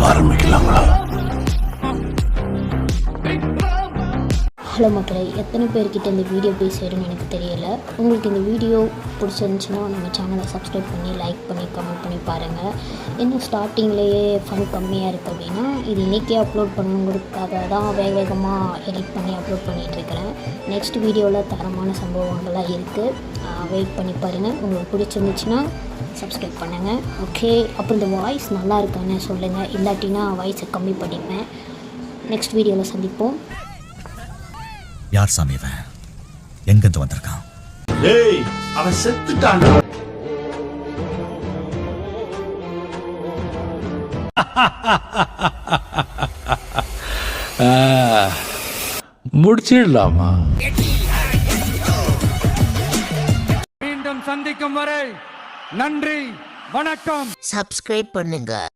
ஆரம்பிக்கலாங்களா? ஹலோ மக்களே, எத்தனை பேர்கிட்ட இந்த வீடியோ போய் சேரும்னு எனக்கு தெரியலை. உங்களுக்கு இந்த வீடியோ பிடிச்சிருந்துச்சுன்னா நம்ம சேனலை சப்ஸ்கிரைப் பண்ணி லைக் பண்ணி கமெண்ட் பண்ணி பாருங்கள். இன்னும் ஸ்டார்டிங்லேயே ஃபன் கம்மியாக இருக்குது அப்படின்னா இது இன்றைக்கே அப்லோட் பண்ணணுங்கிறதுக்காக தான் வேகமாக எடிட் பண்ணி அப்லோட் பண்ணிகிட்ருக்கிறேன். நெக்ஸ்ட் வீடியோவில் தரமான சம்பவங்கள்லாம் இருக்குது, வெயிட் பண்ணி பாருங்கள். உங்களுக்கு பிடிச்சிருந்துச்சுன்னா சப்ஸ்கிரைப் பண்ணுங்கள். ஓகே, அப்புறம் இந்த வாய்ஸ் நல்லா இருக்கான்னு சொல்லுங்கள், இல்லாட்டினா வாய்ஸை கம்மி பண்ணிப்பேன். நெக்ஸ்ட் வீடியோவில் சந்திப்போம். யார் சாமி இவன்? எங்கிருந்து வந்திருக்கான்? ஏய், அவன் செத்துட்டான். முடிச்சிடலாமா? மீண்டும் சந்திக்கும் வரை நன்றி, வணக்கம். சப்ஸ்கிரைப் பண்ணுங்க.